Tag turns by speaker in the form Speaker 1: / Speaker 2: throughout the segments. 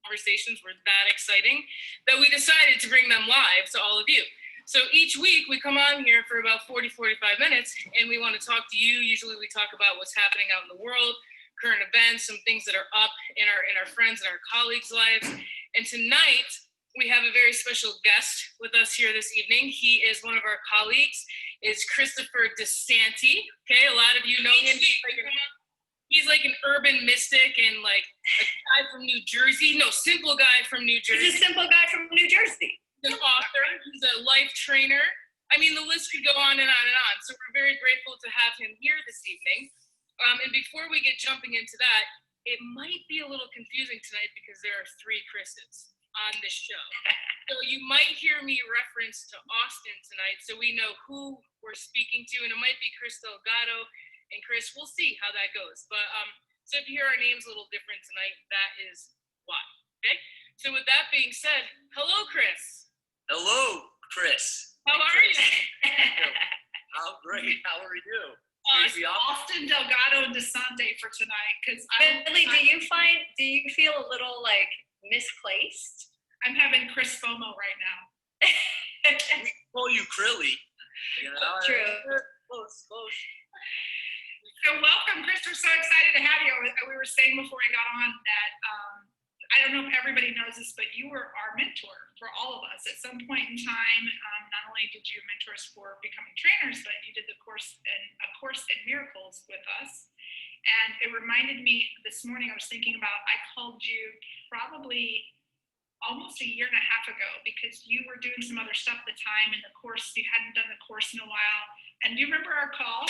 Speaker 1: conversations were that exciting that we decided to bring them live to all of you. So each week we come on here for about 45 minutes and we want to talk to you. Usually we talk about what's happening out in the world, current events, some things that are up in our friends and our colleagues' lives. And tonight we have a very special guest with us here this evening. He is one of our colleagues, is Christopher DeSanti. Okay, a lot of you know him. He's like an urban mystic and like a guy from New Jersey. No, simple guy from New Jersey.
Speaker 2: He's a simple guy from New Jersey.
Speaker 1: He's an author. He's a life trainer. I mean, the list could go on and on and on. So we're very grateful to have him here this evening. And before we get jumping into that, it might be a little confusing tonight because there are 3 Chris's on this show. So you might hear me reference to Austin tonight so we know who we're speaking to. And it might be Chris Delgado. And Chris, we'll see how that goes. But so if you hear our names a little different tonight, that is why. Okay. So with that being said, hello, Chris.
Speaker 3: Hello, Chris.
Speaker 1: How are you?
Speaker 3: I'm great. How are you?
Speaker 2: Austin Delgado and DeSanti for tonight. Because
Speaker 4: Billy, do you feel a little like misplaced?
Speaker 2: I'm having Chris FOMO right now.
Speaker 3: We call you Krilly. You know.
Speaker 4: True.
Speaker 3: Close.
Speaker 2: So welcome, Chris. We're so excited to have you. We were saying before we got on that, I don't know if everybody knows this, but you were our mentor for all of us. At some point in time, not only did you mentor us for becoming trainers, but you did a course in miracles with us. And it reminded me this morning, I was thinking about, I called you probably almost a year and a half ago because you were doing some other stuff at the time in the course. You hadn't done the course in a while. And do you remember our call?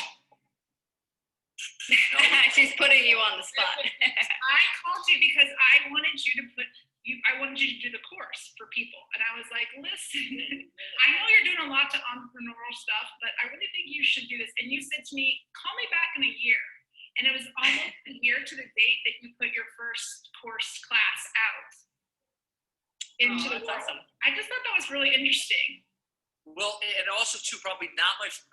Speaker 4: She's putting you on the spot.
Speaker 2: I called you because I wanted you to do the course for people. And I was like, listen, I know you're doing a lot to entrepreneurial stuff, but I really think you should do this. And you said to me, call me back in a year. And it was almost a year to the date that you put your first course class out into the world.
Speaker 4: Awesome.
Speaker 2: I just thought that was really interesting.
Speaker 3: Well, and also too, probably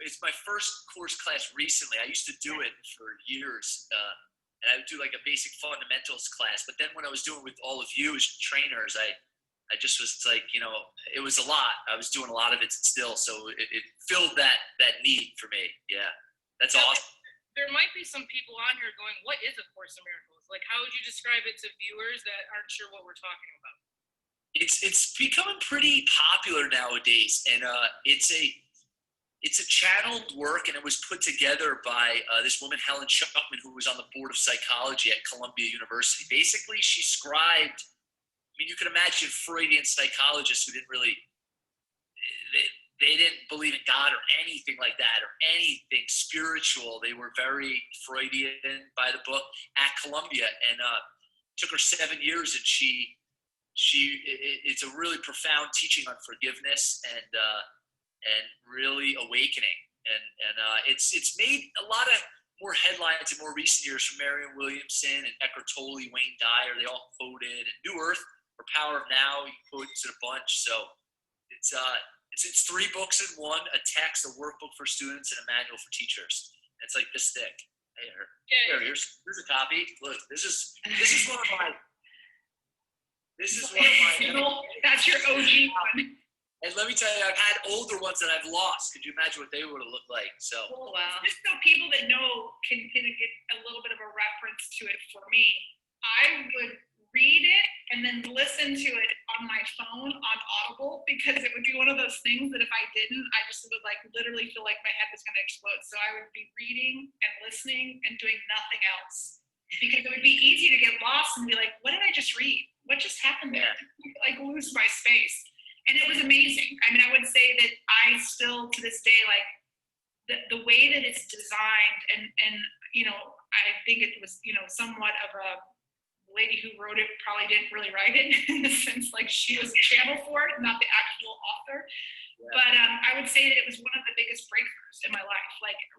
Speaker 3: it's my first course class recently. I used to do it for years, and I would do like a basic fundamentals class. But then when I was doing it with all of you as trainers, I just was like, it was a lot. I was doing a lot of it still, so it filled that need for me. Yeah, that's awesome.
Speaker 1: There might be some people on here going, what is A Course in Miracles? Like, how would you describe it to viewers that aren't sure what we're talking about?
Speaker 3: It's becoming pretty popular nowadays, and it's a channeled work, and it was put together by this woman, Helen Schuckman, who was on the board of psychology at Columbia University. Basically, she scribed, you can imagine Freudian psychologists who didn't really, they didn't believe in God or anything like that, or anything spiritual. They were very Freudian by the book at Columbia, and it took her 7 years, and it's a really profound teaching on forgiveness and really awakening, and it's made a lot of more headlines in more recent years from Marianne Williamson and Eckhart Tolle, Wayne Dyer. They all quoted, and New Earth or Power of Now, he quotes it a bunch. So it's 3 books in one: a text, a workbook for students, and a manual for teachers. And it's like this thick. Here's a copy. Look, this is one of my.
Speaker 2: That's your OG one.
Speaker 3: And let me tell you, I've had older ones that I've lost. Could you imagine what they would have looked like? So,
Speaker 2: wow. Just so people that know can get a little bit of a reference to it for me, I would read it and then listen to it on my phone on Audible, because it would be one of those things that if I didn't, I just would literally feel like my head was going to explode. So I would be reading and listening and doing nothing else, because it would be easy to get lost and be like, what did I just read? What just happened there? Lose my space. And it was amazing. I would say that I still, to this day, the way that it's designed, and I think it was, somewhat of a lady who wrote it probably didn't really write it in the sense she was a channel for it, not the actual author. Yeah. But I would say that it was one of the biggest breakthroughs in my life,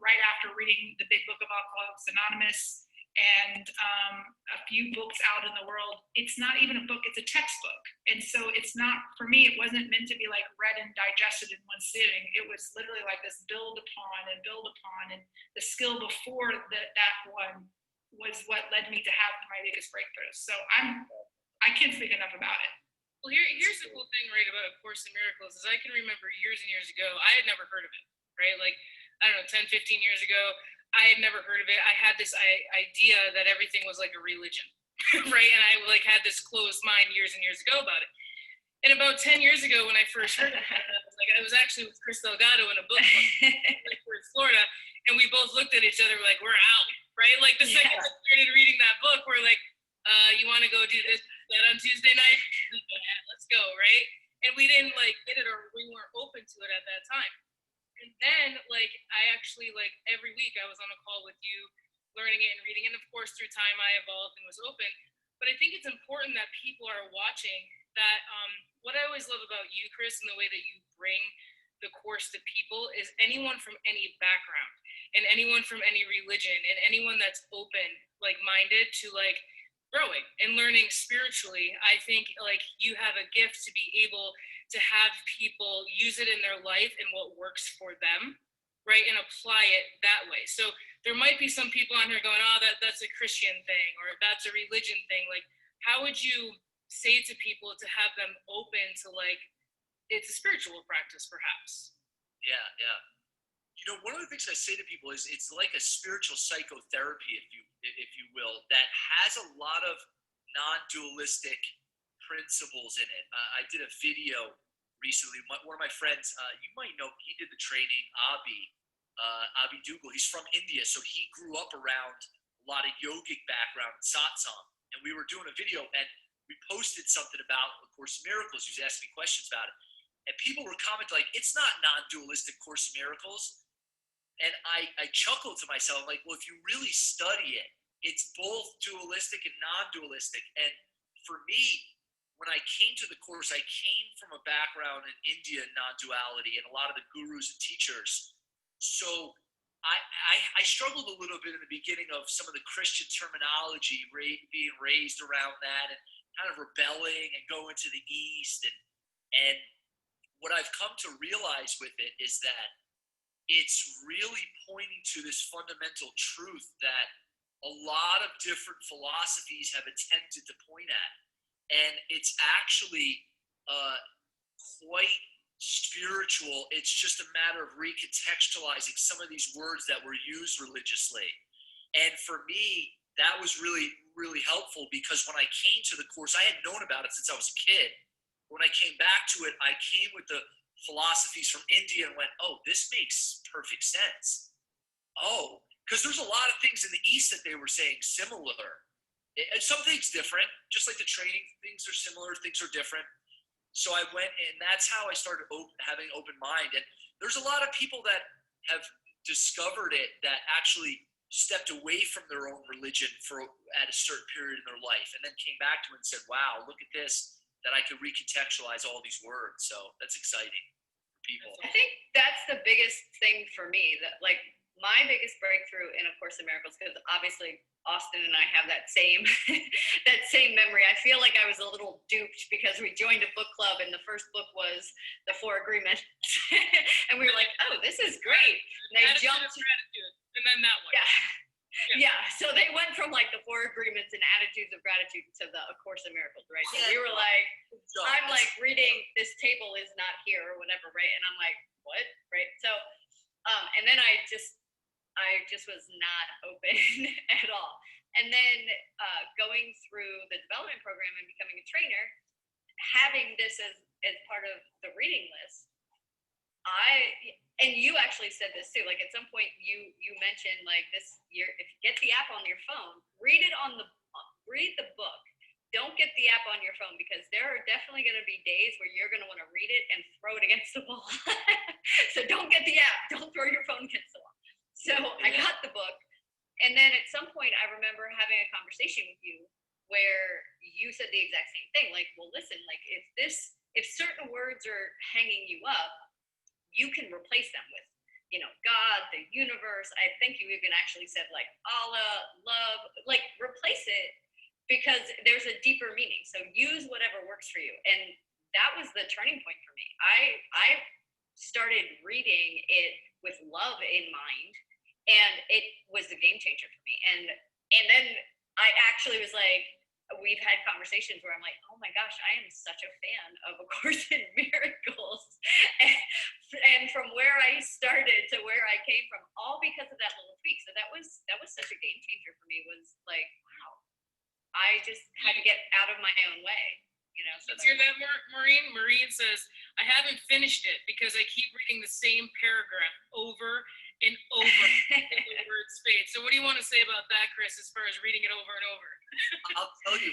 Speaker 2: right after reading the big book of Alcoholics Anonymous and a few books out in the world. It's not even a book, it's a textbook. And so it's not, for me, it wasn't meant to be read and digested in one sitting. It was literally this build upon. And the skill before that one was what led me to have my biggest breakthroughs. So I can't speak enough about it.
Speaker 1: Well, here's the cool thing, right, about A Course in Miracles is I can remember years and years ago, I had never heard of it, right? Like, I don't know, 10, 15 years ago, I had never heard of it. I had this idea that everything was like a religion, right? And I like had this closed mind years and years ago about it. And about 10 years ago, when I first heard it, I was actually with Chris Delgado in a book club, like we're in Florida, and we both looked at each other like, we're out, right? Like the second I started reading that book, we're like, you want to go do this on Tuesday night? Yeah, let's go, right? And we didn't like get it, or we weren't open to it at that time. And then like I actually like every week I was on a call with you, learning it and reading, and of course through time I evolved and was open. But I think it's important that people are watching that. What I always love about you, Chris, and the way that you bring the course to people is anyone from any background and anyone from any religion and anyone that's open, like minded to like growing and learning spiritually. I think like you have a gift to be able to have people use it in their life and what works for them, right, and apply it that way. So there might be some people on here going, oh, that's a Christian thing or that's a religion thing. Like, how would you say to people to have them open to like it's a spiritual practice perhaps?
Speaker 3: Yeah. You know, one of the things I say to people is it's like a spiritual psychotherapy, if you will, that has a lot of non-dualistic principles in it. I did a video recently. One of my friends, you might know, he did the training, Abhi Dugal. He's from India, so he grew up around a lot of yogic background, satsang. And we were doing a video, and we posted something about A Course in Miracles. He was asking me questions about it. And people were commenting like, it's not non-dualistic Course in Miracles. And I chuckled to myself, like, well, if you really study it, it's both dualistic and non-dualistic. And for me, when I came to the course, I came from a background in India, non-duality, and a lot of the gurus and teachers. So I struggled a little bit in the beginning of some of the Christian terminology, being raised around that and kind of rebelling and going to the East. And what I've come to realize with it is that it's really pointing to this fundamental truth that a lot of different philosophies have attempted to point at. And it's actually quite spiritual. It's just a matter of recontextualizing some of these words that were used religiously. And for me, that was really, really helpful because when I came to the course, I had known about it since I was a kid. When I came back to it, I came with the philosophies from India and went, oh, this makes perfect sense. Oh, because there's a lot of things in the East that they were saying similar. Some things different, just like the training, things are similar, things are different. So I went, and that's how I started having an open mind. And there's a lot of people that have discovered it that actually stepped away from their own religion at a certain period in their life and then came back to it and said, wow, look at this, that I could recontextualize all these words. So that's exciting for people.
Speaker 4: I think that's the biggest thing for me, that like my biggest breakthrough in A Course in Miracles, because obviously Austin and I have that same that same memory. I feel like I was a little duped because we joined a book club and the first book was The Four Agreements. And we were like, oh, this is great. And they jumped
Speaker 1: to gratitude, and then that one.
Speaker 4: Yeah. So they went from like the Four Agreements and Attitudes of Gratitude to the A Course in Miracles, right? So we were like, I'm like reading, this table is not here or whatever, right? And I'm like, what? Right? So, and then I just was not open at all. And then going through the development program and becoming a trainer, having this as part of the reading list, and you actually said this too, like at some point you mentioned like this year, if you get the app on your phone, read the book. Don't get the app on your phone because there are definitely going to be days where you're going to want to read it and throw it against the wall. So don't get the app. Don't throw your phone against the wall. So I got the book. And then at some point I remember having a conversation with you where you said the exact same thing. Like, well, listen, like if certain words are hanging you up, you can replace them with, God, the universe. I think you even actually said like Allah, love, like replace it because there's a deeper meaning. So use whatever works for you. And that was the turning point for me. I started reading it with love in mind, and it was a game changer for me. And then I actually was like, we've had conversations where I'm like, oh my gosh, I am such a fan of A Course in Miracles. And from where I started to where I came from, all because of that little tweak. So that was such a game changer for me, was like, wow, I just had to get out of my own way, you know. So
Speaker 1: let's hear that, Maureen. Maureen says, I haven't finished it because I keep reading the same paragraph over and over and over in spades. So what do you want to say about that, Chris, as far as reading it over and over?
Speaker 3: I'll tell you.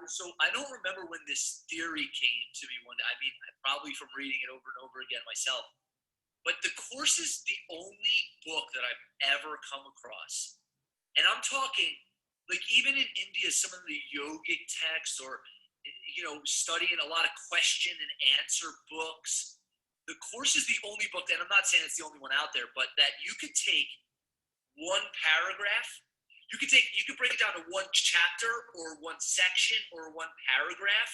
Speaker 3: So I don't remember when this theory came to me one day. I mean, probably from reading it over and over again myself. But the Course is the only book that I've ever come across. And I'm talking, like, even in India, some of the yogic texts, or, you know, studying a lot of question and answer books, the Course is the only book, and I'm not saying it's the only one out there, but that you could take one paragraph, you could break it down to one chapter or one section or one paragraph,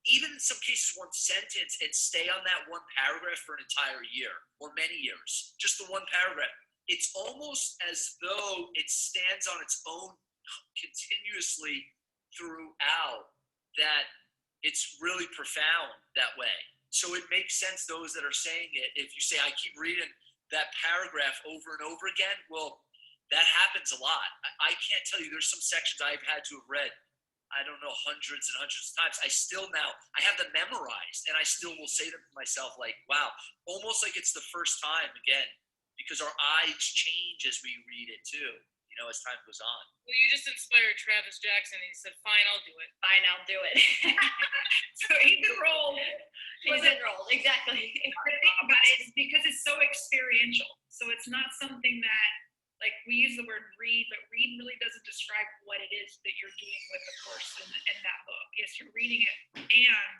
Speaker 3: even in some cases one sentence, and stay on that one paragraph for an entire year or many years, just the one paragraph. It's almost as though it stands on its own continuously throughout, that it's really profound that way. So it makes sense, those that are saying it, if you say, I keep reading that paragraph over and over again, well, that happens a lot. I can't tell you, there's some sections I've had to have read, I don't know, hundreds and hundreds of times. I have them memorized, and I still will say them to myself, like, wow, almost like it's the first time again, because our eyes change as we read it too, you know, as time goes on.
Speaker 1: Well, you just inspired Travis Jackson, and he said, fine, I'll do it.
Speaker 4: Fine, I'll do it.
Speaker 2: So he's enrolled.
Speaker 4: He's enrolled, exactly.
Speaker 2: The thing about it is because it's so experiential. So it's not something that, like, we use the word read, but read really doesn't describe what it is that you're doing with the course in that book. Yes, you're reading it, and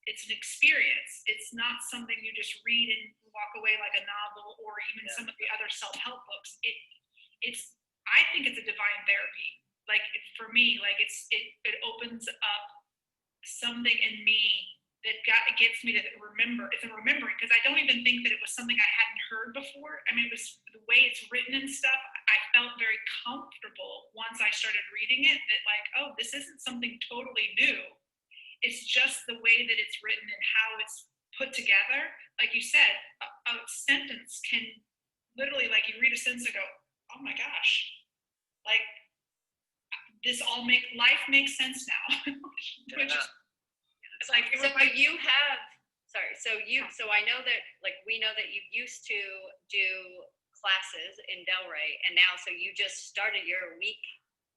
Speaker 2: it's an experience. It's not something you just read and walk away like a novel, or even some of the other self-help books. I think it's a divine therapy. Like, for me, like, it opens up something in me that gets me to remember. It's a remembering, because I don't even think that it was something I hadn't heard before. I mean, it was the way it's written and stuff. I felt very comfortable once I started reading it, that, like, oh, this isn't something totally new. It's just the way that it's written and how it's put together. Like you said, a sentence can literally, like, you read a sentence and go, oh my gosh, like, life makes sense now. Which is, it's like,
Speaker 4: so you have, so I know that, like, we know that you used to do classes in Delray, and now, so you just started your week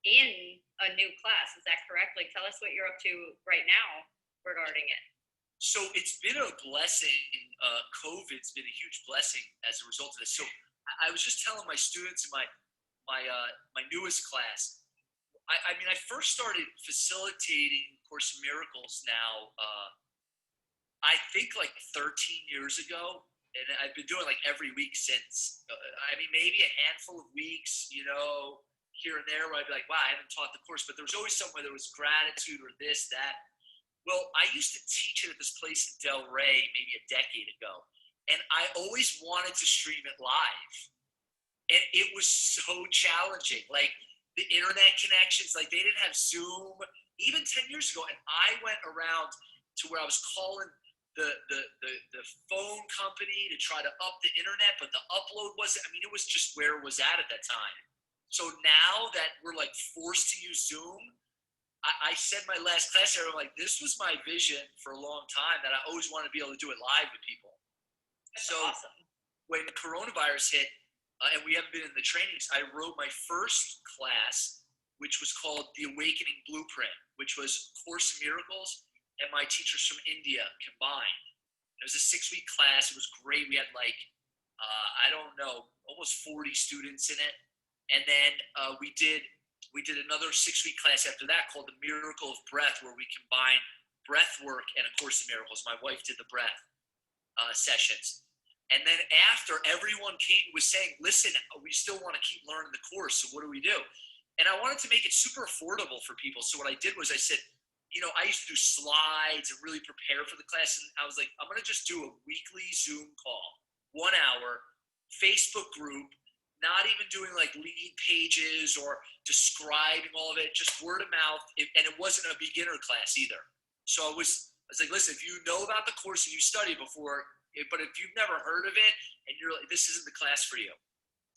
Speaker 4: in a new class. Is that correct? Like, tell us what you're up to right now regarding it.
Speaker 3: So it's been a blessing. COVID's been a huge blessing as a result of this. So I was just telling my students in my newest class, I mean, I first started facilitating Course in Miracles now, I think like 13 years ago, and I've been doing like every week since. I mean, maybe a handful of weeks, you know, here and there, where I'd be like, wow, I haven't taught the course, but there was always somewhere there was gratitude or this, that. Well, I used to teach it at this place in Delray maybe a decade ago, and I always wanted to stream it live, and it was so challenging. Like, the internet connections, like, they didn't have Zoom even 10 years ago, and I went around to where I was calling the phone company to try to up the internet, but the upload wasn't, I mean, it was just where it was at that time. So now that we're like forced to use Zoom, I said my last class there, I'm like, this was my vision for a long time, that I always wanted to be able to do it live with people.
Speaker 4: That's
Speaker 3: so
Speaker 4: awesome.
Speaker 3: When coronavirus hit, and we haven't been in the trainings, I wrote my first class, which was called The Awakening Blueprint, which was Course in Miracles and my teachers from India combined. It was a 6-week class. It was great. We had like, I don't know, almost 40 students in it. And then we did another 6-week class after that called The Miracle of Breath, where we combined breath work and A Course in Miracles. My wife did the breath sessions. And then after, everyone was saying, listen, we still want to keep learning the course, so what do we do? And I wanted to make it super affordable for people. So what I did was I said, you know, I used to do slides and really prepare for the class. And I was like, I'm going to just do a weekly Zoom call, 1 hour, Facebook group, not even doing like lead pages or describing all of it, just word of mouth. And it wasn't a beginner class either. So I was like, listen, if you know about the course and you studied before, but if you've never heard of it and you're like, this isn't the class for you.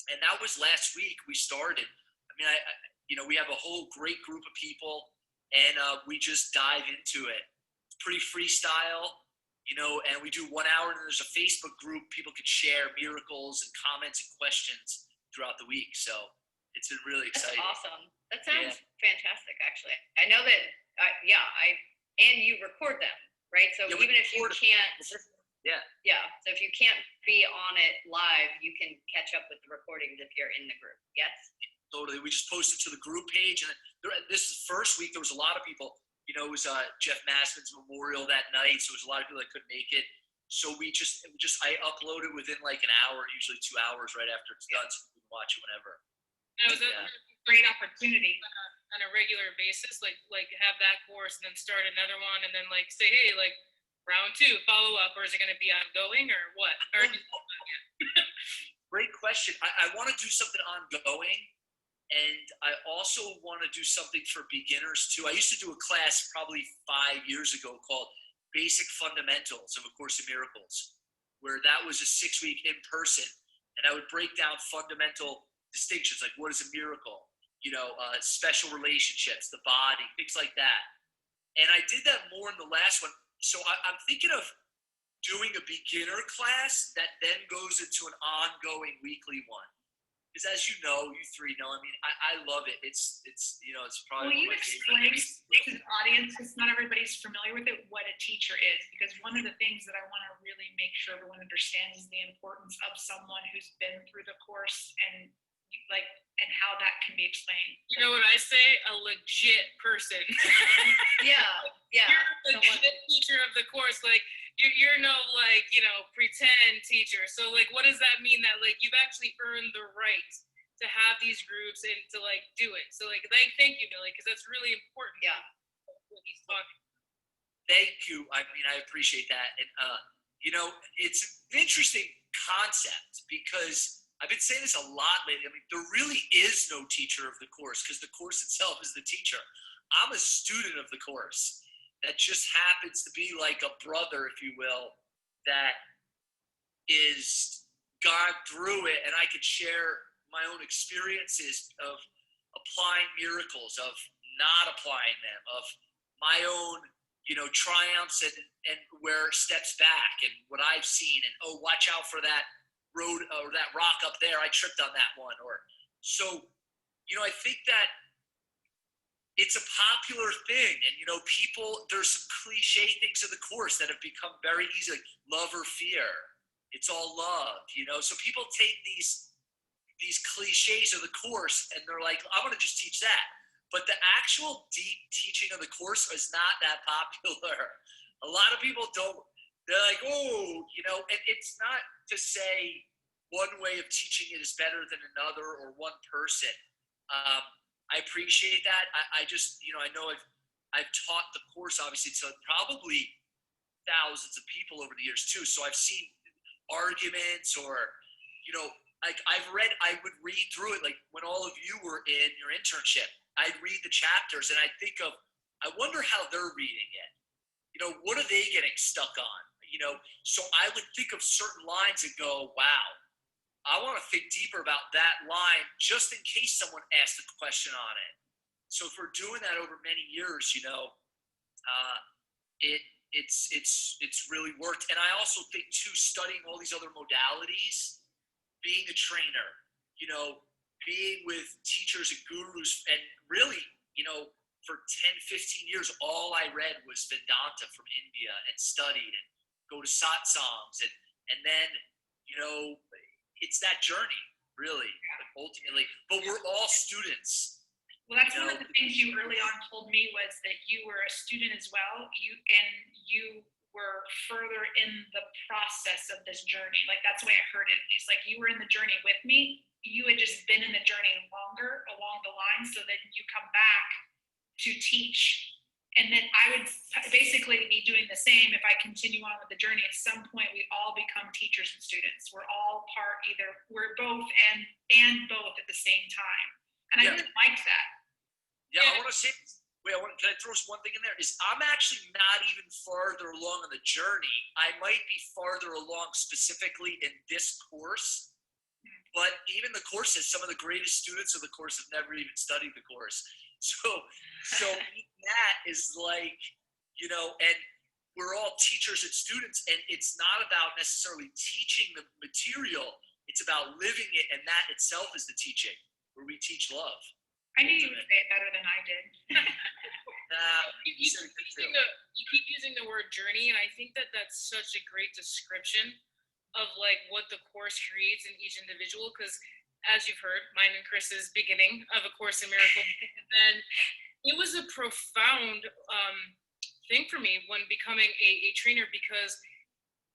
Speaker 3: And that was last week we started. I mean, we have a whole great group of people, and we just dive into it. It's pretty freestyle, and we do 1 hour, and there's a Facebook group. People can share miracles and comments and questions throughout the week. So it's been really exciting.
Speaker 4: That's awesome. That sounds fantastic, actually. I know that, and you record them, right? So even if you can't, so if you can't be on it live, you can catch up with the recordings if you're in the group. Yes?
Speaker 3: Totally. We just posted to the group page, and this first week there was a lot of people. It was Jeff Massman's memorial that night, so there was a lot of people that couldn't make it. So I upload it within like an hour, usually 2 hours right after it's done, so you can watch it whenever.
Speaker 1: That was a
Speaker 2: Great opportunity.
Speaker 1: on a regular basis, like have that course and then start another one, and then like say, hey, like round 2 follow up, or is it going to be ongoing or what?
Speaker 3: Great question. I want to do something ongoing, and I also want to do something for beginners too. I used to do a class probably 5 years ago called Basic Fundamentals of A Course in Miracles, where that was a 6-week in person, and I would break down fundamental distinctions, like what is a miracle, special relationships, the body, things like that. And I did that more in the last one. So I'm thinking of doing a beginner class that then goes into an ongoing weekly one. Because as you three know, I mean, I love it. It's probably.
Speaker 2: Will you explain to the audience, because not everybody's familiar with it, what a teacher is? Because one of the things that I want to really make sure everyone understands is the importance of someone who's been through the course and how that can be explained.
Speaker 1: You know what I say? A legit person.
Speaker 4: Yeah.
Speaker 1: You're a legit teacher of the course. Like you're no pretend teacher. So like, what does that mean? That like you've actually earned the right to have these groups and to like do it. So like thank you, Millie, because that's really important.
Speaker 4: Yeah.
Speaker 1: What he's talking.
Speaker 3: Thank you. I mean, I appreciate that. And it's an interesting concept because I've been saying this a lot lately. I mean, there really is no teacher of the course because the course itself is the teacher. I'm a student of the course that just happens to be like a brother, if you will, that is gone through it, and I could share my own experiences of applying miracles, of not applying them, of my own, triumphs and where steps back and what I've seen, and watch out for that road or that rock up there, I tripped on that one. Or so I think that it's a popular thing, and people, there's some cliche things in the course that have become very easy, like love or fear, it's all love, so people take these cliches of the course and they're like, I'm going to just teach that. But the actual deep teaching of the course is not that popular. A lot of people don't. They're like, and it's not to say one way of teaching it is better than another or one person. I appreciate that. I just, I know I've taught the course obviously to probably thousands of people over the years too. So I've seen arguments or, like I would read through it. Like when all of you were in your internship, I'd read the chapters and I'd think of, I wonder how they're reading it. What are they getting stuck on? So I would think of certain lines and go, wow, I want to think deeper about that line just in case someone asked a question on it. So if we're doing that over many years, it's really worked. And I also think too, studying all these other modalities, being a trainer, being with teachers and gurus, and really, for 10, 15 years, all I read was Vedanta from India and studied and go to satsangs. And then, it's that journey, really, ultimately. But we're all students.
Speaker 2: Well, that's one of the things you early on told me was that you were a student as well. You were further in the process of this journey. Like that's the way I heard it. It's like you were in the journey with me. You had just been in the journey longer along the line, so that you come back to teach. And then I would basically be doing the the same if I continue on with the journey. At some point, we all become teachers and students. We're all we're both and both at the same time. And I really liked that.
Speaker 3: Yeah, I want to say, can I throw one thing in there? I'm actually not even farther along on the journey. I might be farther along specifically in this course, but even the course says some of the greatest students of the course have never even studied the course. So that is like, and we're all teachers and students, and it's not about necessarily teaching the material. It's about living it, and that itself is the teaching, where we teach love.
Speaker 2: I knew you would say it better than I did.
Speaker 1: You keep using the word journey, and I think that that's such a great description of like what the course creates in each individual. Because as you've heard, mine and Chris's beginning of A Course in Miracles, and it was a profound thing for me when becoming a trainer, because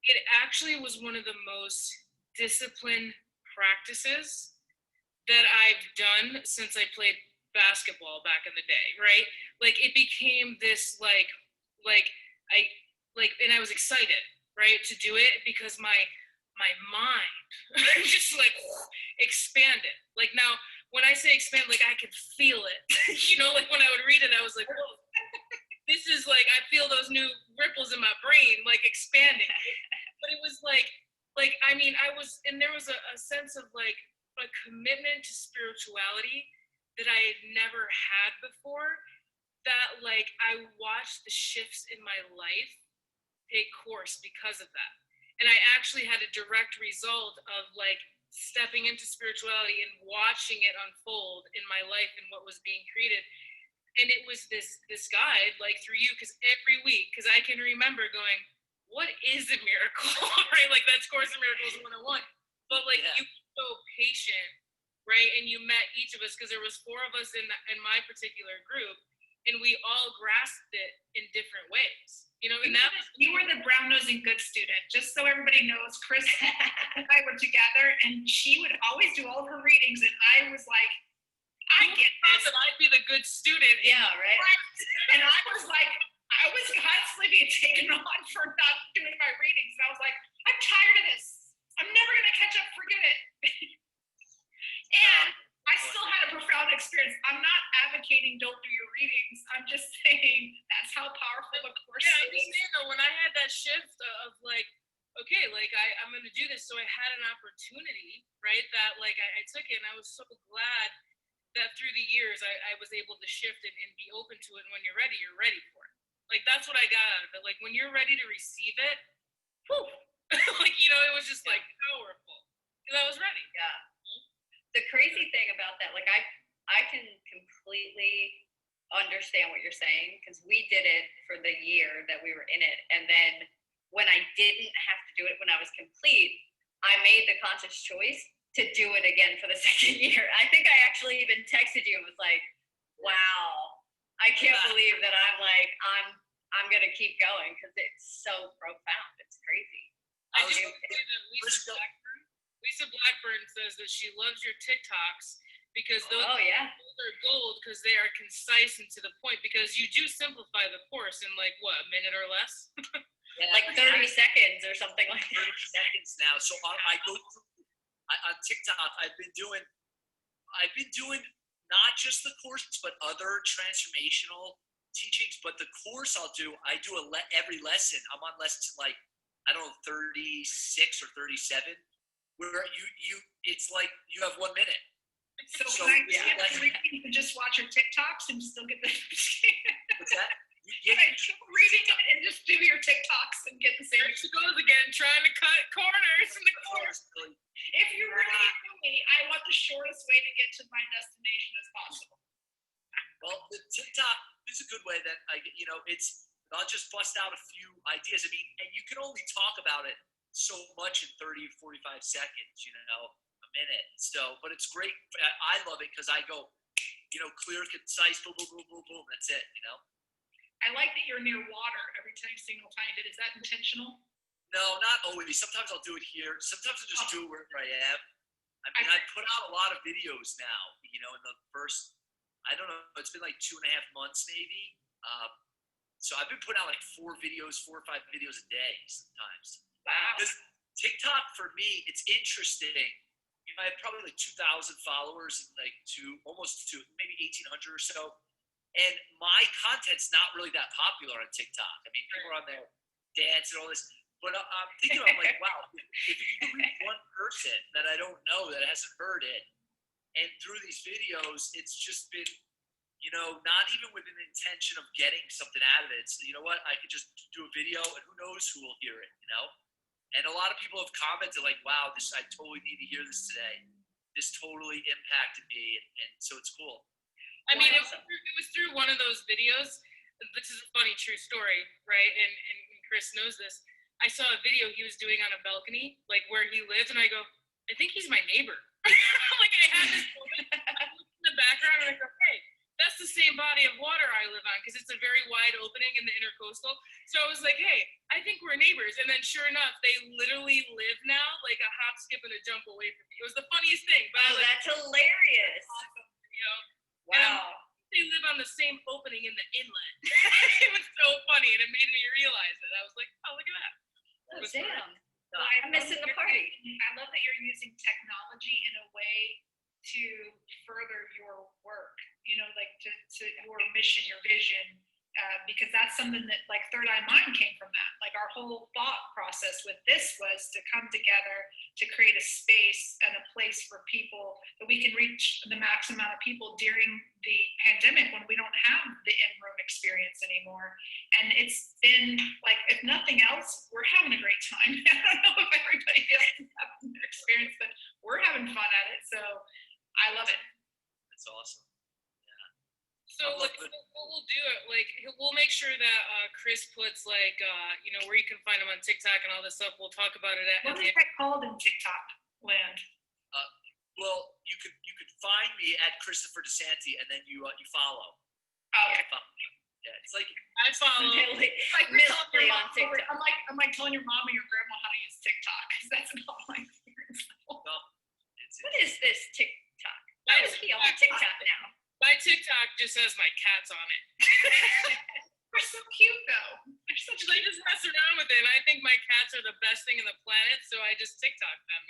Speaker 1: it actually was one of the most disciplined practices that I've done since I played basketball back in the day, right? Like it became this and I was excited, right, to do it because my mind just like expanded. Like now when I say expand, like I could feel it, like when I would read it, I was like, whoa, this is like, I feel those new ripples in my brain, like expanding. But it was there was a sense of like a commitment to spirituality that I had never had before, that like I watched the shifts in my life take course because of that. And I actually had a direct result of like stepping into spirituality and watching it unfold in my life and what was being created. And it was this guide, like through you, because every week, because I can remember going, what is a miracle? Right? Like that's Course in Miracles 101. But like you were so patient, right? And you met each of us, because there was 4 of us in my particular group, and we all grasped it in different ways. And
Speaker 2: you were the brown-nosing good student. Just so everybody knows, Chris and I were together, and she would always do all of her readings, and I was like, I get this.
Speaker 1: That I'd be the good student.
Speaker 4: Yeah, right.
Speaker 2: And I was like, I was constantly being taken on for not doing my readings. And I was like, I'm tired of this. I'm never going to catch up. Forget it. And I still had a profound experience. I'm not advocating don't do your readings. I'm just saying that's how powerful the course is.
Speaker 1: I understand though, when I had that shift of like, okay, like I'm going to do this. So I had an opportunity, right? That like I took it, and I was so glad that through the years I was able to shift and be open to it. And when you're ready for it. Like that's what I got out of it. Like when you're ready to receive it, whew, like it was just like powerful. Because I was ready.
Speaker 4: Yeah. The crazy thing about that, like I can completely understand what you're saying, because we did it for the year that we were in it, and then when I didn't have to do it when I was complete, I made the conscious choice to do it again for the second year. I think I actually even texted you and was like, "Wow, I can't believe that I'm gonna keep going, because it's so profound. It's crazy."
Speaker 1: Lisa Blackburn says that she loves your TikToks because those are gold, because they are concise and to the point, because you do simplify the course in like what, a minute or less?
Speaker 4: Like 30 seconds or something like that.
Speaker 3: 30 seconds now. So I go through on TikTok. I've been doing not just the course, but other transformational teachings. But the course I do every lesson. I'm on lesson like, I don't know, 36 or 37, where it's like you have 1 minute.
Speaker 2: So you just watch your TikToks and still get the
Speaker 3: What's that?
Speaker 2: reading it and just do your TikToks and get the same.
Speaker 1: There she goes again, trying to cut corners in the course.
Speaker 2: If you're reading me, I want the shortest way to get to my destination as possible.
Speaker 3: Well, the TikTok is a good way that I'll just bust out a few ideas. I mean, and you can only talk about it so much in 30, 45 seconds, a minute. So, but it's great. I love it because I go, clear, concise, boom, boom, boom, boom, boom. That's it,
Speaker 2: I like that you're near water every single time you did. Is that intentional?
Speaker 3: No, not always. Sometimes I'll do it here. Sometimes I'll just do it wherever I am. I mean, I put out a lot of videos now, in the first, I don't know, it's been like 2.5 months maybe. So I've been putting out like 4 or 5 videos a day sometimes.
Speaker 2: Wow.
Speaker 3: Because TikTok for me, it's interesting. I have probably like 2,000 followers, and like almost maybe 1,800 or so. And my content's not really that popular on TikTok. I mean, people are on there dance and all this. But I'm thinking, I'm like, wow, if you can reach one person that I don't know that hasn't heard it, and through these videos, it's just been, not even with an intention of getting something out of it. So you know what? I could just do a video, and who knows who will hear it, And a lot of people have commented like, wow, I totally need to hear this today. This totally impacted me, and so it's cool.
Speaker 1: I mean, it was through one of those videos. This is a funny true story, right? And Chris knows this. I saw a video he was doing on a balcony, like where he lives, and I go, I think he's my neighbor. Like I had this moment. I look in the background and I go, hey, that's the same body of water I live on, because it's a very wide opening in the intercoastal. So I was like, hey, I think we're neighbors. And then sure enough, they literally live now like a hop, skip, and a jump away from me. It was the funniest thing. But
Speaker 4: Oh, that's hilarious.
Speaker 1: awesome,
Speaker 4: Wow.
Speaker 1: they live on the same opening in the inlet. It was so funny, and it made me realize it. I was like, oh, look at that.
Speaker 4: Oh,
Speaker 1: was
Speaker 4: damn.
Speaker 2: Well,
Speaker 4: I'm missing the party.
Speaker 2: I love that you're using technology in a way to further your work, like to your mission, your vision, because that's something that like Third Eye Mind came from that. Like our whole thought process with this was to come together to create a space and a place for people that we can reach the max amount of people during the pandemic when we don't have the in-room experience anymore. And it's been like, if nothing else, we're having a great time. I don't know if everybody else is having an experience, but we're having fun at it. So I love it.
Speaker 3: That's awesome.
Speaker 1: So like, what we'll do, like, we'll make sure that Chris puts like, where you can find him on TikTok and all this stuff. We'll talk about it at
Speaker 2: What
Speaker 1: the
Speaker 2: is that called in TikTok land?
Speaker 3: Well, you could find me at Christopher DeSanti, and then you follow.
Speaker 2: Oh, okay.
Speaker 3: Yeah, it's like
Speaker 1: I follow.
Speaker 2: Like
Speaker 4: Military on TikTok.
Speaker 2: I'm like telling your mom and your grandma how to use TikTok, because that's not my experience.
Speaker 3: well,
Speaker 4: What is this TikTok?
Speaker 1: My
Speaker 4: Oh, he on TikTok now.
Speaker 1: My TikTok just has my cats on it.
Speaker 2: They're so cute though. They're such
Speaker 1: I just mess around with it, and I think my cats are the best thing in the planet, so I just TikTok them,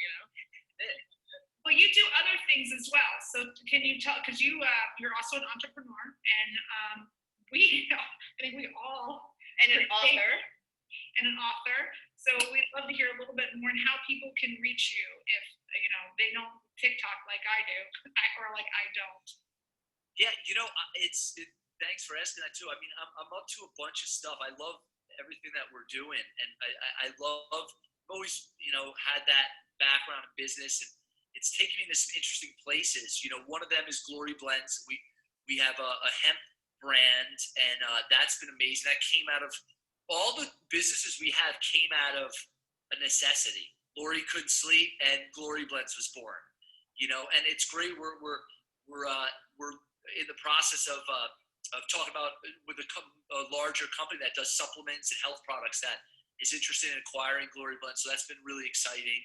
Speaker 2: Well, you do other things as well. So can you tell? Because you're also an entrepreneur, and I think we all
Speaker 4: And an author.
Speaker 2: and an author. So we'd love to hear a little bit more on how people can reach you if they don't TikTok like I do, or like I don't.
Speaker 3: Yeah, thanks for asking that too. I mean, I'm up to a bunch of stuff. I love everything that we're doing, and I love. I've always had that background in business, and it's taken me to some interesting places. One of them is Glory Blends. We have a hemp brand, and that's been amazing. That came out of all the businesses we have came out of a necessity. Lori couldn't sleep, and Glory Blends was born. And it's great. We're in the process of talking about with a larger company that does supplements and health products that is interested in acquiring Glory Blends. So that's been really exciting.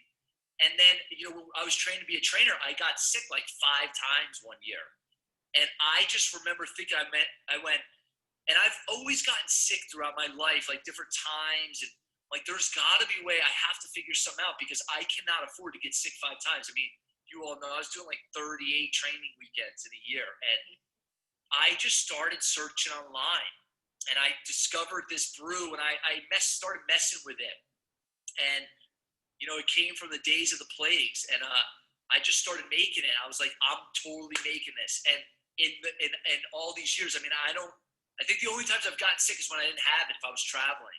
Speaker 3: And then, when I was trained to be a trainer, I got sick like 5 times one year. And I just remember thinking, I went, and I've always gotten sick throughout my life, like different times. And like, there's gotta be a way. I have to figure something out, because I cannot afford to get sick 5 times. I mean, you all know I was doing like 38 training weekends in a year. And I just started searching online, and I discovered this brew, and I started messing with it. And, it came from the days of the plagues, and I just started making it. I was like, I'm totally making this. And in all these years, I mean, I think the only times I've gotten sick is when I didn't have it, if I was traveling.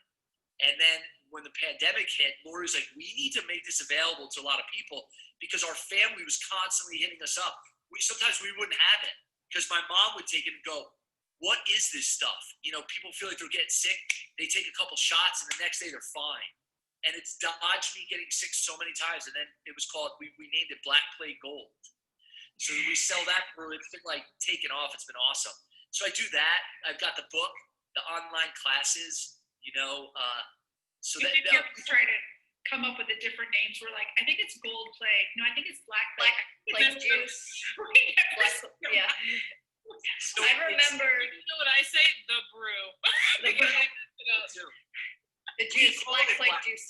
Speaker 3: And then when the pandemic hit, Lori was like, we need to make this available to a lot of people, because our family was constantly hitting us up. Sometimes we wouldn't have it, because my mom would take it and go, what is this stuff? People feel like they're getting sick. They take a couple shots, and the next day they're fine. And it's dodged me getting sick so many times. And then it was called, we named it Black Plague Gold. So we sell that brew. It's been like taken off. It's been awesome. So I do that. I've got the book, the online classes, so
Speaker 2: You think you're trying to come up with the different names. We're like, I think it's Gold Plague. No, I think it's Black Plague.
Speaker 4: Black Plague juice.
Speaker 2: Yeah.
Speaker 3: So
Speaker 4: I remember
Speaker 1: You know what I say? The brew.
Speaker 4: the,
Speaker 1: Because I messed it up.
Speaker 4: the juice,
Speaker 3: call
Speaker 4: black
Speaker 3: it
Speaker 4: plague
Speaker 3: black-
Speaker 4: juice.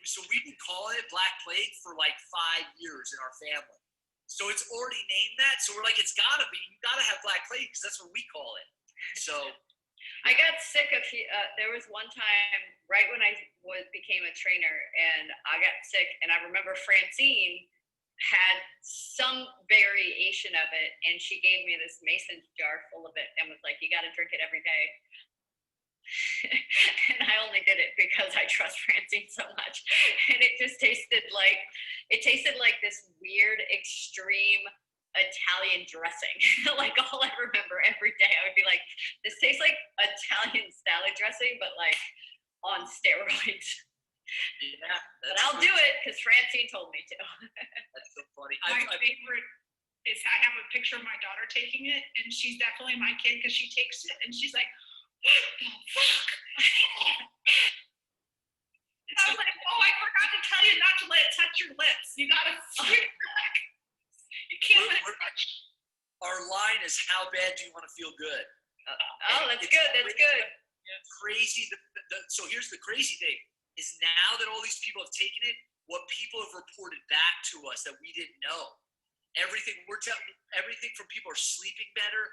Speaker 3: So we've been calling it Black Plague for like 5 years in our family. So it's already named that. So we're like, it's gotta be. You gotta have Black Plague because that's what we call it. So
Speaker 4: I got sick of. There was one time right when I became a trainer, and I got sick, and I remember Francine had some variation of it, and she gave me this mason jar full of it, and was like, "You got to drink it every day." And I only did it because I trust Francine so much, and it just tasted like this weird extreme Italian dressing. Like all I remember every day, I would be like, this tastes like Italian salad dressing, but like on steroids.
Speaker 3: yeah,
Speaker 4: But I'll do it because Francine told me to.
Speaker 3: That's so funny.
Speaker 2: My favorite is I have a picture of my daughter taking it, and she's definitely my kid because she takes it and she's like, what the fuck? I was like, oh, I forgot to tell you not to let it touch your lips. You gotta sweep it back. You can't let it touch.
Speaker 3: Our line is, how bad do you want to feel good?
Speaker 4: Oh, that's good. That's good.
Speaker 3: Crazy. So here's the crazy thing: is now that all these people have taken it, what people have reported back to us that we didn't know. Everything from people are sleeping better.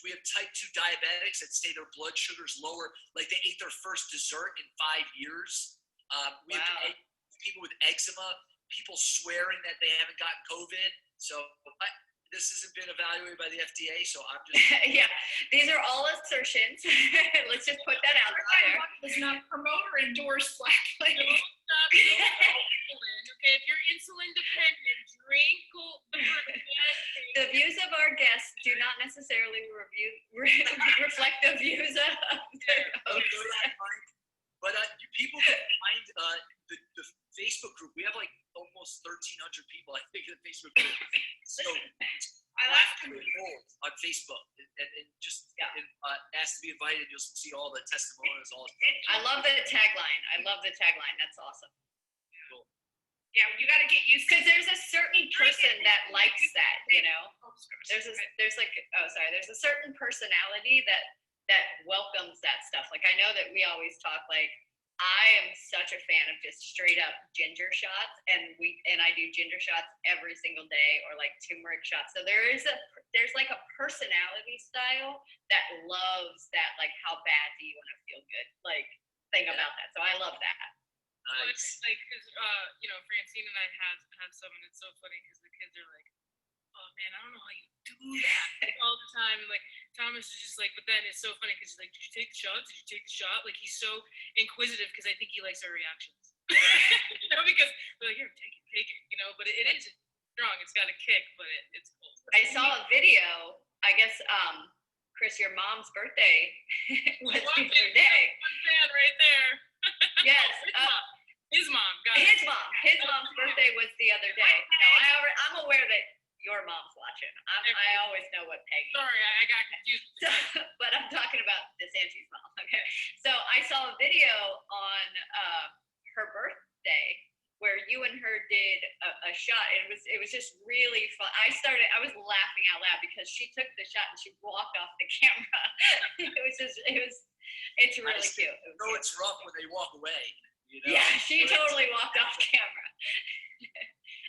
Speaker 3: We have type 2 diabetics that say their blood sugar is lower, like they ate their first dessert in 5 years. We have people with eczema, people swearing that they haven't gotten COVID. So this hasn't been evaluated by the FDA, so I'm just
Speaker 4: Yeah, these are all assertions. Let's just put that out there.
Speaker 2: Does not promote or endorse Black Plague.
Speaker 1: Don't stop your insulin. Okay, if you're insulin dependent, drink the
Speaker 4: The views of our guests do not necessarily reflect the views of their hosts.
Speaker 3: But people can find the Facebook group. We have like almost 1,300 people, I think, in the Facebook group. So
Speaker 2: I like to
Speaker 3: on Facebook, and just ask to be invited. You'll see all the testimonials.
Speaker 4: I love the tagline. That's awesome.
Speaker 2: Yeah, you got to get used to
Speaker 4: Because there's a certain person that likes that, you know. There's a certain personality that welcomes that stuff. Like I know that we always talk like I am such a fan of just straight up ginger shots, and I do ginger shots every single day, or like turmeric shots. So there's like a personality style that loves that, like how bad do you want to feel good, like thing about that. So I love that.
Speaker 3: Nice.
Speaker 1: Like, cause Francine and I have some, and it's so funny because the kids are like, "Oh man, I don't know how you do that all the time." And like Thomas is just like, but then it's so funny because he's like, "Did you take the shot? Did you take the shot?" Like he's so inquisitive because I think he likes our reactions. Because we're like, "Here, take it," But it is strong. It's got a kick, but it's cool.
Speaker 4: I saw a video. I guess Chris, your mom's birthday was the other day.
Speaker 1: One fan right there.
Speaker 4: Yes.
Speaker 1: His mom. Got
Speaker 4: His mom's birthday was the other day. No, I'm aware that your mom's watching. I always know what Peggy.
Speaker 1: Sorry, I got confused.
Speaker 4: So, but I'm talking about DeSanti's mom. Okay. So I saw a video on her birthday where you and her did a shot. It was just really fun. I was laughing out loud because she took the shot and she walked off the camera. It's really cute.
Speaker 3: It's rough when they walk away.
Speaker 4: Yeah, she totally walked off camera.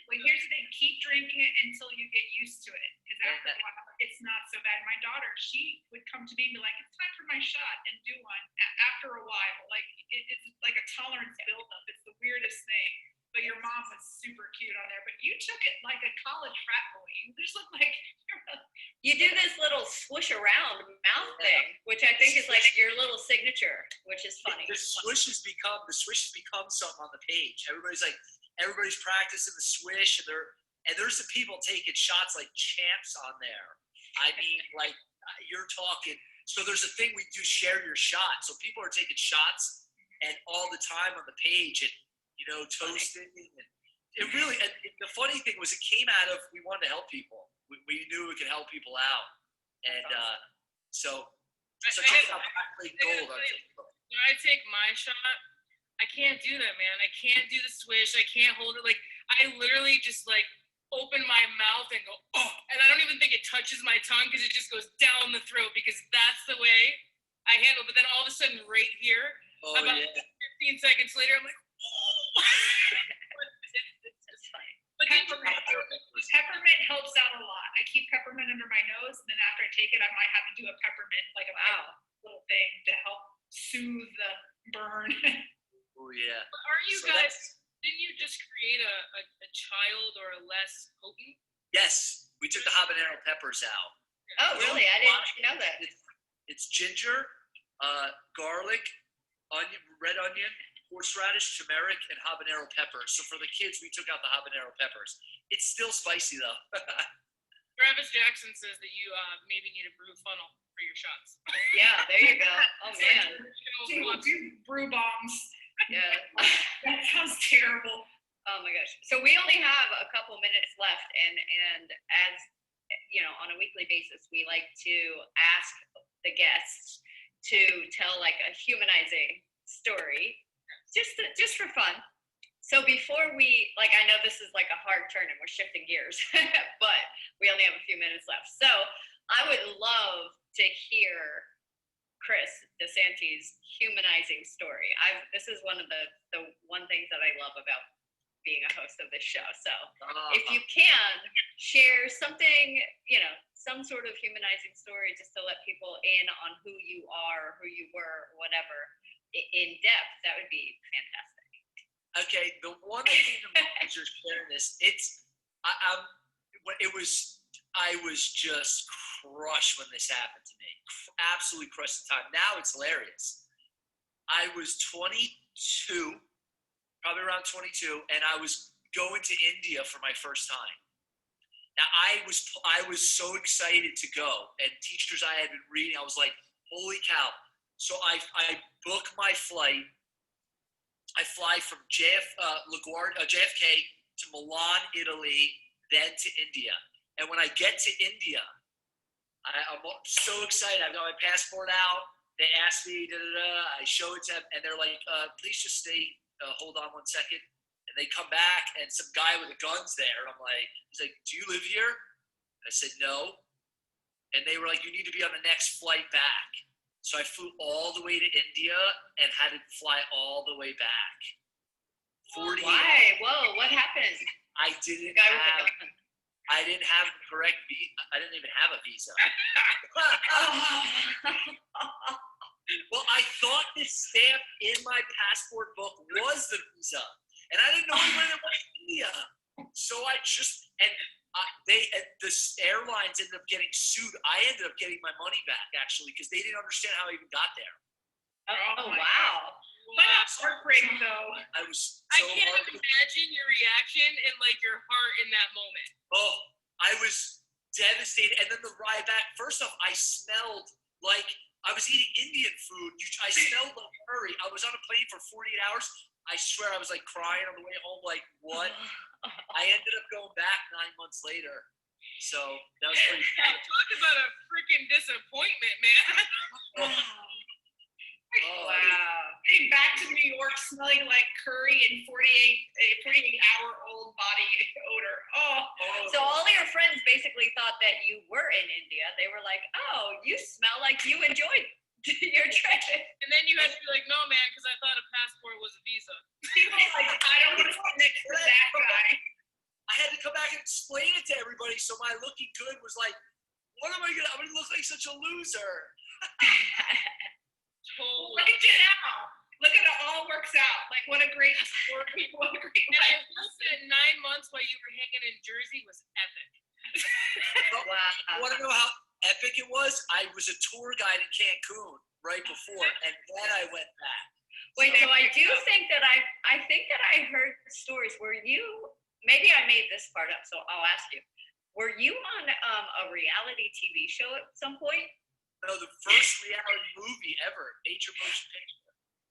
Speaker 2: Well, here's the thing: keep drinking it until you get used to it. Because after a while, it's not so bad. My daughter, she would come to me and be like, "It's time for my shot," and do one. After a while, like it's like a tolerance buildup. It's the weirdest thing. But your mom was super cute on there. But you took it like a college frat boy. You just look like
Speaker 4: you do this little swoosh around mouth thing, which I think is like your little signature, which is funny.
Speaker 3: The swish has become something on the page. Everybody's practicing the swish, and there's some people taking shots like champs on there. I mean, like you're talking. So there's a thing we do, share your shot. So people are taking shots, and all the time on the page, and toasting. And it really, and the funny thing was, it came out of we wanted to help people. We knew we could help people out, and so check out Black Plague Gold on Facebook.
Speaker 1: When I take my shot, I can't do that, man. I can't do the swish. I can't hold it. Like I literally just like open my mouth and go, oh, and I don't even think it touches my tongue because it just goes down the throat because that's the way I handle. But then all of a sudden, right here,
Speaker 3: Oh,
Speaker 1: about
Speaker 3: yeah.
Speaker 1: 15 seconds later, I'm like, oh.
Speaker 4: That's funny.
Speaker 1: But then
Speaker 2: Peppermint helps out a lot. I keep peppermint under my nose, and then after I take it, I might have to do a peppermint, like a little thing to help soothe the burn.
Speaker 3: Oh, yeah.
Speaker 1: aren't you
Speaker 3: So
Speaker 1: guys?
Speaker 3: that's-
Speaker 1: Didn't you just create a child or a less potent?
Speaker 3: Yes, we took the habanero peppers out.
Speaker 4: Oh, really? I didn't know that.
Speaker 3: It's ginger, garlic, onion, red onion, horseradish, turmeric, and habanero peppers. So for the kids, we took out the habanero peppers. It's still spicy though.
Speaker 1: Travis Jackson says that you maybe need a brew funnel for your shots.
Speaker 4: Yeah, there you go. Oh man.
Speaker 2: Do brew bombs.
Speaker 4: Yeah.
Speaker 2: That sounds terrible.
Speaker 4: Oh my gosh. So we only have a couple minutes left, and as you know, on a weekly basis, we like to ask the guests to tell like a humanizing story, just for fun. So before we, like, I know this is like a hard turn and we're shifting gears, but we only have a few minutes left. So I would love to hear Chris DeSanti's humanizing story. This is one of the one things that I love about being a host of this show. So if you can share something, you know, some sort of humanizing story just to let people in on who you are, who you were, whatever, in depth, that would be fantastic.
Speaker 3: Okay, the one thing as you're sharing this, I was just crushed when this happened to me. Absolutely crushed at the time. Now it's hilarious. I was 22, probably around 22, and I was going to India for my first time. Now I was so excited to go, and teachers I had been reading, I was like, holy cow. So I book my flight. I fly from JFK to Milan, Italy, then to India. And when I get to India, I'm so excited. I've got my passport out. They ask me, I show it to them, and they're like, please just stay, hold on 1 second. And they come back, and some guy with a gun's there. I'm like, he's like, do you live here? I said, no. And they were like, you need to be on the next flight back. So I flew all the way to India and had to fly all the way back. 40
Speaker 4: Why? Whoa, what happened?
Speaker 3: I didn't
Speaker 4: The guy with the
Speaker 3: have
Speaker 4: gun.
Speaker 3: I didn't have the correct visa. I didn't even have a visa. Well, I thought this stamp in my passport book was the visa, and I didn't know when it was India. So the airlines ended up getting sued. I ended up getting my money back actually because they didn't understand how I even got there.
Speaker 4: Oh wow.
Speaker 2: What a heartbreak, though.
Speaker 3: I was
Speaker 1: I
Speaker 3: so
Speaker 1: can't even imagine your reaction and like your heart in that moment.
Speaker 3: Oh, I was devastated. And then the ride back, first off, I smelled like I was eating Indian food. I smelled like curry. I was on a plane for 48 hours. I swear I was like crying on the way home, like, what? I ended up going back 9 months later. So that was pretty sad.
Speaker 1: Talk about a freaking disappointment, man.
Speaker 4: Wow.
Speaker 2: Getting back to New York smelling like curry and 48-hour-old body odor. Oh.
Speaker 4: So all your friends basically thought that you were in India. They were like, oh, you smell like you enjoyed your trip.
Speaker 1: And then you had to be like, no, man, because I thought a passport was a visa.
Speaker 2: People are like, I don't want to sit next to that guy.
Speaker 3: I had to come back and explain it to everybody. So my looking good was like, I'm gonna look like such a loser.
Speaker 1: Totally.
Speaker 2: Look at you now. Look at it all works out. Like, what a great story. What a great
Speaker 1: And I
Speaker 2: life.
Speaker 1: will say 9 months while you were hanging in Jersey was epic.
Speaker 4: Wow.
Speaker 3: You want to know how epic it was? I was a tour guide in Cancun right before, and then I went back.
Speaker 4: Wait, so I do think that I heard stories where you, maybe I made this part up, so I'll ask you. Were you on a reality TV show at some point?
Speaker 3: No, the first reality movie ever, major motion picture.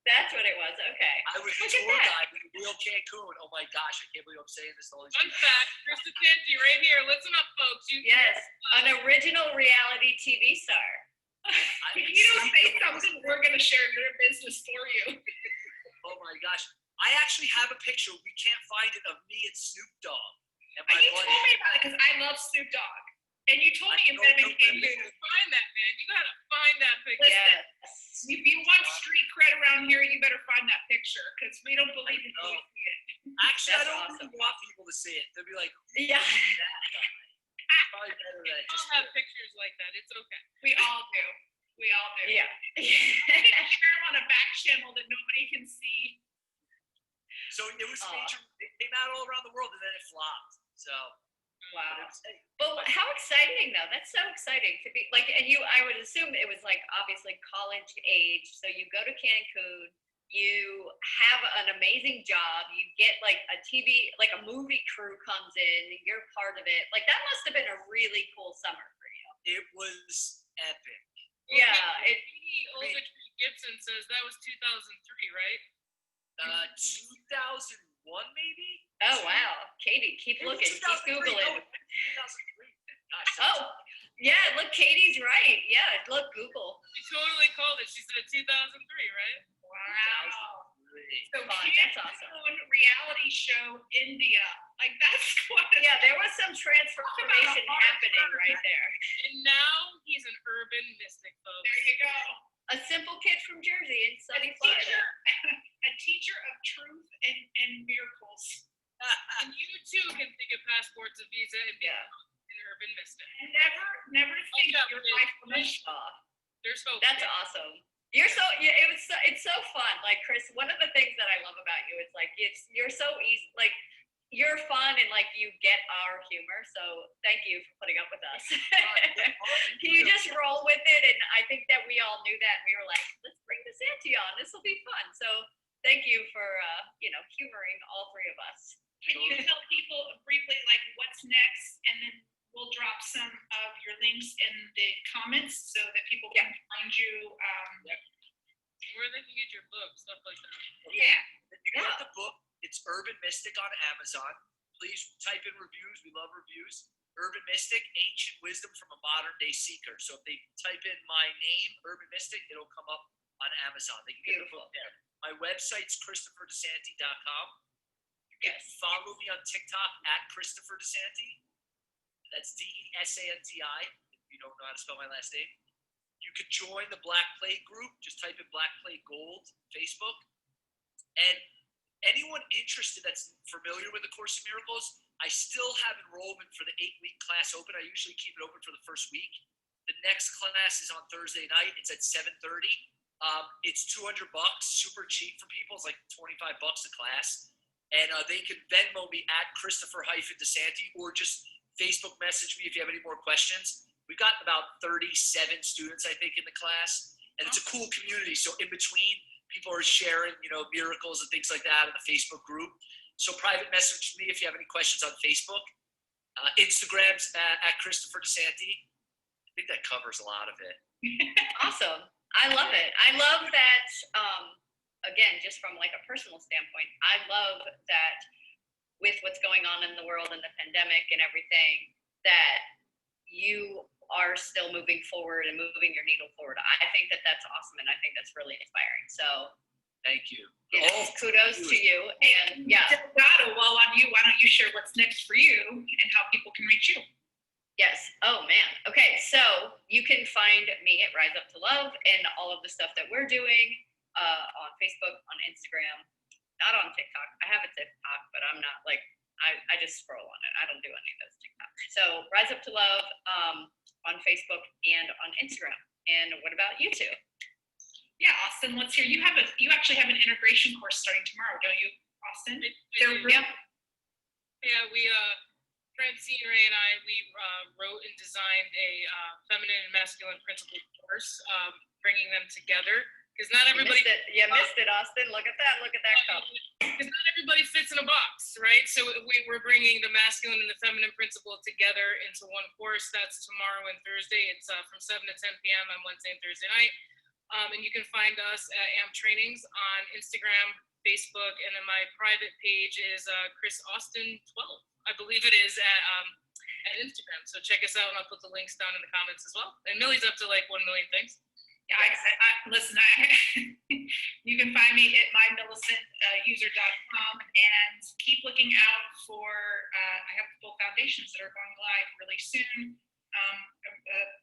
Speaker 4: That's what it was. Okay.
Speaker 3: I was a
Speaker 4: Look at
Speaker 3: tour
Speaker 4: that.
Speaker 3: guide in real Cancun. Oh my gosh, I can't believe I'm saying this to all these
Speaker 1: Fun
Speaker 3: people.
Speaker 1: fact, Chris DeSanti right here. Listen up, folks.
Speaker 4: Yes, an original reality TV star.
Speaker 2: If you don't say something, we're going to share their business for you.
Speaker 3: Oh my gosh. I actually have a picture, we can't find it, of me and Snoop Dogg. And
Speaker 2: You told me about it because I love Snoop Dogg. And you told me instead of in
Speaker 1: You gotta find that, man. You gotta find that picture.
Speaker 4: Yes.
Speaker 2: if you want street cred around here, you better find that picture because we don't believe it.
Speaker 3: know.
Speaker 2: till we see it.
Speaker 3: Actually, I
Speaker 4: That's
Speaker 3: don't
Speaker 4: awesome.
Speaker 3: really want people to see it. They'll be like,
Speaker 4: Yeah.
Speaker 3: that guy. Probably better that
Speaker 1: I
Speaker 3: just
Speaker 1: don't have pictures like that. It's okay.
Speaker 2: We all do. We all do.
Speaker 4: Yeah.
Speaker 2: Share them on a back channel that nobody can see.
Speaker 3: So it was
Speaker 4: Aw.
Speaker 3: major. It came out all around the world, and then it flopped. So but
Speaker 4: Wow.
Speaker 3: it was, hey,
Speaker 4: But how exciting though. That's so exciting to be like, and I would assume it was like obviously college age. So you go to Cancun, you have an amazing job, you get like a TV, like a movie crew comes in, you're part of it. Like that must have been a really cool summer for you.
Speaker 3: it was epic.
Speaker 4: Yeah,
Speaker 1: Katie Olga-Tree Gibson says that was 2003, right?
Speaker 3: 2001 maybe.
Speaker 4: Oh wow. Katie, keep
Speaker 3: Maybe
Speaker 4: looking, keep
Speaker 3: 2003.
Speaker 4: Googling.
Speaker 3: No, 2003. Gosh,
Speaker 4: Oh, yeah, look, Katie's right. Yeah, look, Google.
Speaker 1: She totally called it. She said 2003, right?
Speaker 2: Wow.
Speaker 3: 2003.
Speaker 2: So
Speaker 4: Fun, that's awesome.
Speaker 2: Cancun reality show India. Like that's what.
Speaker 4: Yeah, there was some transformation happening right there.
Speaker 1: And now he's an urban mystic, folks.
Speaker 2: There you go.
Speaker 4: A simple kid from Jersey in
Speaker 2: A
Speaker 4: sunny
Speaker 2: teacher,
Speaker 4: Florida.
Speaker 2: a teacher of truth and miracles.
Speaker 1: And you too can think of passports and visa and be
Speaker 4: Yeah.
Speaker 1: an urban mystic.
Speaker 2: Never think
Speaker 1: that
Speaker 2: your
Speaker 1: was
Speaker 2: life will be
Speaker 4: Aw,
Speaker 1: There's hope.
Speaker 4: that's awesome. You're so yeah. It's so fun. Like Chris, one of the things that I love about you is like you're so easy. Like you're fun and like you get our humor. So thank you for putting up with us. You just roll with it, and I think that we all knew that. And we were like, let's bring DeSanti on. This will be fun. So thank you for humoring all three of us.
Speaker 2: Can you tell people briefly like what's next, and then we'll drop some of your links in the comments so that people can find you.
Speaker 1: Where they can get your book, stuff like that.
Speaker 2: Yeah.
Speaker 3: If you get the book, it's Urban Mystic on Amazon. Please type in reviews. We love reviews. Urban Mystic, Ancient Wisdom from a Modern Day Seeker. So if they type in my name, Urban Mystic, it'll come up on Amazon. They can get the book there. My website's ChristopherDeSanti.com. You can follow me on TikTok at Christopher DeSanti. That's DeSanti. If you don't know how to spell my last name. You could join the Black Plague group. Just type in Black Plague Gold, Facebook. And anyone interested that's familiar with the Course in Miracles, I still have enrollment for the 8-week class open. I usually keep it open for the first week. The next class is on Thursday night. It's at 7:30. It's $200, super cheap for people. It's like $25 a class. And they can Venmo me at Christopher-DeSanti or just Facebook message me if you have any more questions. We've got about 37 students, I think, in the class. And it's a cool community. So in between, people are sharing, miracles and things like that in the Facebook group. So private message me if you have any questions on Facebook. Instagram's at Christopher DeSanti. I think that covers a lot of it.
Speaker 4: Awesome. I love it. I love that, again, just from like a personal standpoint, I love that with what's going on in the world and the pandemic and everything, that you are still moving forward and moving your needle forward. I think that that's awesome, and I think that's really inspiring. So
Speaker 3: Thank you.
Speaker 4: kudos to you. And yeah.
Speaker 2: Delgado, while on you, why don't you share what's next for you and how people can reach you?
Speaker 4: Yes. Oh man. Okay. So you can find me at Rise Up to Love and all of the stuff that we're doing on Facebook, on Instagram, not on TikTok. I have a TikTok, but I'm not like, I just scroll on it. I don't do any of those TikToks. So Rise Up to Love on Facebook and on Instagram. And what about you two?
Speaker 2: Yeah, Austin, let's hear. You actually have an integration course starting tomorrow, don't you, Austin?
Speaker 4: Yeah.
Speaker 1: Yeah, Francine, Ray, and I, we wrote and designed a feminine and masculine principle course, bringing them together. Because not everybody
Speaker 4: You missed it, Austin. Look at that cup.
Speaker 1: Because not everybody fits in a box, right? So we're bringing the masculine and the feminine principle together into one course. That's tomorrow and Thursday. It's from 7 to 10 p.m. on Wednesday and Thursday night. And you can find us at AMP Trainings on Instagram, Facebook, and then my private page is Chris Austin 12. I believe it is at Instagram. So check us out, and I'll put the links down in the comments as well. And Millie's up to like 1 million things.
Speaker 2: Yeah, listen, you can find me at mymillicentuser.com and keep looking out for, I have both foundations that are going live really soon.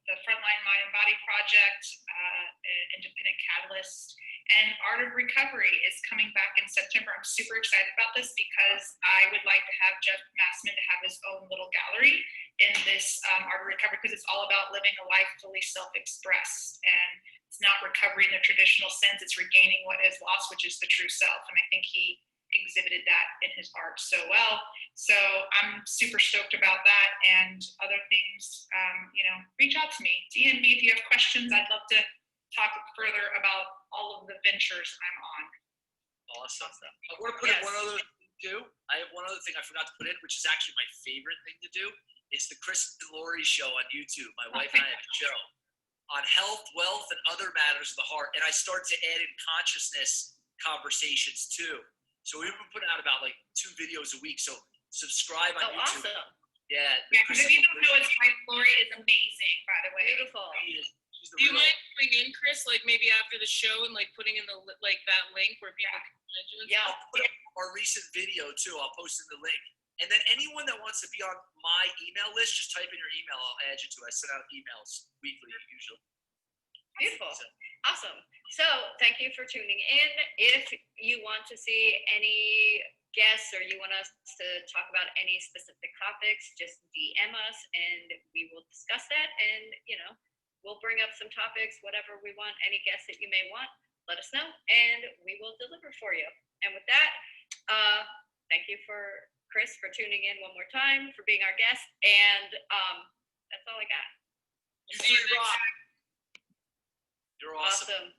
Speaker 2: The Frontline Mind and Body Project, Independent Catalyst, and Art of Recovery is coming back in September. I'm super excited about this because I would like to have Jeff Massman to have his own little gallery in this Art of Recovery, because it's all about living a life fully self-expressed. And it's not recovery in the traditional sense, it's regaining what is lost, which is the true self. And I think he exhibited that in his art so well. So I'm super stoked about that, and other things, reach out to me. DM me if you have questions. I'd love to talk further about all of the ventures I'm on.
Speaker 3: Awesome. I want to put in one other thing too. I have one other thing I forgot to put in, which is actually my favorite thing to do, is the Chris and Lori show on YouTube. My wife and I have a show on health, wealth, and other matters of the heart. And I start to add in consciousness conversations too. So we've been putting out about like 2 videos a week. So subscribe on YouTube.
Speaker 4: Awesome.
Speaker 3: Yeah.
Speaker 2: Because if you don't know, his wife Lori is amazing, by the way.
Speaker 4: Beautiful.
Speaker 1: Do you mind putting in, Chris, like maybe after the show and like putting in the that link where people can find you?
Speaker 4: Yeah.
Speaker 3: I'll put up our recent video too. I'll post in the link. And then anyone that wants to be on my email list, just type in your email. I'll add you to it. I send out emails weekly usually.
Speaker 4: Beautiful. Awesome. So thank you for tuning in. If you want to see any guests or you want us to talk about any specific topics, just DM us and we will discuss that. And, we'll bring up some topics, whatever we want, any guests that you may want, let us know and we will deliver for you. And with that, thank you for Chris for tuning in one more time, for being our guest. And that's all I got.
Speaker 3: You three rock. You're awesome.
Speaker 4: Awesome.